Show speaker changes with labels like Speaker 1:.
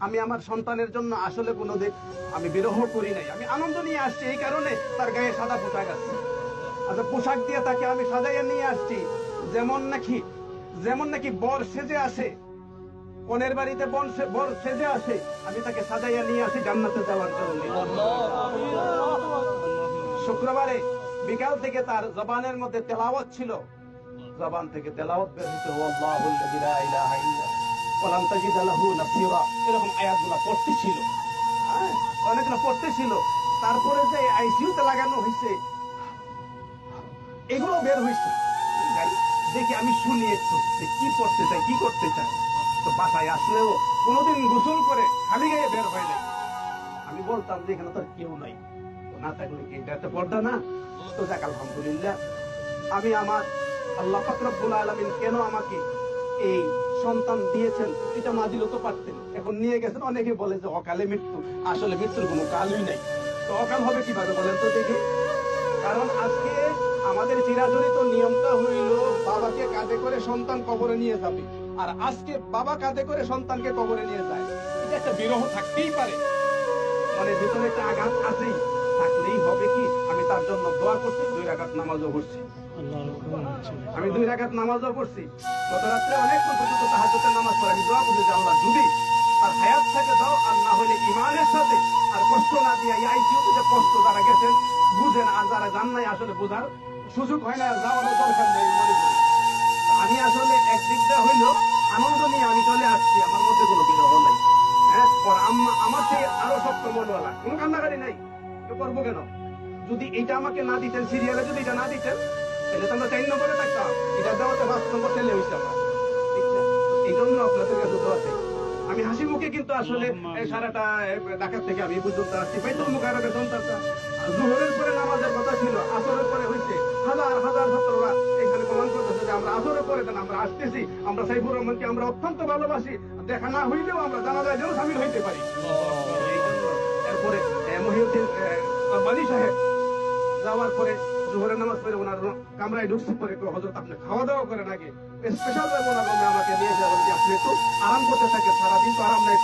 Speaker 1: আমি আমার সন্তানের জন্য আসলে কোনোদিন আমি বিরহ করি নাই। আমি আনন্দ নিয়ে আসছি এই কারণে তার গায়ে সাদা পোশাক আছে। আচ্ছা, পোশাক দিয়ে তাকে আমি সাজাইয়া নিয়ে আসছি যেমন নাকি বর সেজে আসে, কনের বাড়িতে বর সেজে আসে, আমি তাকে সাজাইয়া নিয়ে আসি জান্নাতে যাওয়ার জন্য। শুক্রবারে বিকাল থেকে তার জবানের মধ্যে তেলাওয়াত ছিল, জবান থেকে তেলাওয়াত বের হইতে আল্লাহুল্লাযী লা ইলাহা ইল্লা ওয়ালাম তাজিদ লাহু নাসীরা, এরকম আয়াতগুলো পড়তেছিল, অনেকগুলো পড়তেছিল। তারপরে যে আইসিইউতে লাগানো হয়েছে এগুলো বের হয়েছে। দেখি আমি শুনি একটু কি পড়তে চাই, কি করতে চাই। তো বাসায় আসলেও কোনোদিন গোসল করে খালি গায়ে বের হয় নাই। আমি বলতাম যে এখানে তো কেউ নাই, না থাকলে কি এটা একটা পর্দা না? তো যাক, আলহামদুলিল্লাহ আমি আমার আল্লাহ পাক রব্বুল আলামিন কেন আমাকে এই সন্তান দিয়েছেন এটা না দিলেও তো পারতেন। এখন নিয়ে গেছেন, অনেকে বলে যে অকালে মৃত্যু, আসলে মৃত্যুর কোনো কালই নাই। তো অকাল হবে কিভাবে বলেন তো দেখি? কারণ আজকে আমাদের চিরাচরিত নিয়মটা হইল বাবাকে কাঁধে করে সন্তান কবরে নিয়ে যাবে, আর আজকে বাবা কাঁধে করে সন্তানকে কবরে নিয়ে যায়। এটা একটা বিরহ থাকতেই পারে, মানে ভিতরে একটা আঘাত আছেই, থাকলেই হবে কি? আমি তার জন্য দোয়া করছি, 2 রাকাত নামাজও পড়ছি। আমি 2 রাকাত নামাজও পড়ছি। গত রাত্রে অনেকক্ষণ পর্যন্ত তাহাজ্জুদের নামাজ পড়ে আমি দোয়া করছি যে আল্লাহ যদি তার হায়াত থেকে দাও, আর না হলে ঈমানের সাথে আর কষ্ট না দিয়ে আইসিইউতে যে কষ্ট যারা গেছেন বুঝেন, আর যারা জান নাই আসলে বোঝার সুযোগ হয় না, আর যাওয়ারও দরকার নেই মনে করি। আমি আসলে একদিকটা হইল আনন্দ নিয়ে আমি চলে আসছি, আমার মধ্যে কোনো বিরহ নাই। হ্যাঁ, আমার চেয়ে আরো শক্ত মনওয়ালা, কোনো কান্নাকারি নাই। কেউ করবো কেন? যদি এটা আমাকে না দিতেন, সিরিয়ালে যদি এটা না দিতেন, তাহলে তো আমরা 4 নম্বরে থাকতাম। এটা দেওয়াতে 5 নম্বর ছেলে হয়েছে আমরা, ঠিক না? এই জন্য আপনাদের কাছে দোয়া চাই। আমি হাসি মুখে কিন্তু আসলে সারাটা ঢাকা থেকে আমি পর্যন্ত আসছি। বাইতুল মুকাররমের সন্তানটা জোহরের পরে নামাজের কথা ছিল, আসরের পরে হয়েছে। হাজার হাজার ছাত্ররা এখানে প্রমাণ করতেছে যে আমরা আসরের পরে আমরা আসতেছি। আমরা সাইফুর রহমানকে আমরা অত্যন্ত ভালোবাসি, দেখা না হইলেও আমরা জানাজায় যেন সামিল হইতে পারি। এই জন্য এরপরে মহিউদ্দিন বানী সাহেব যাওয়ার পরে জোহরের নামাজ পড়ে ওনার কামরায় ঢুকছে, পরে হযরত আপনি খাওয়া দাওয়া করেন আগে স্পেশাল ভাবে ওনার রুমে আমাকে নিয়ে যাবেন যে আপনি একটু আরাম করতে থাকেন, সারাদিন তো আরাম নাই।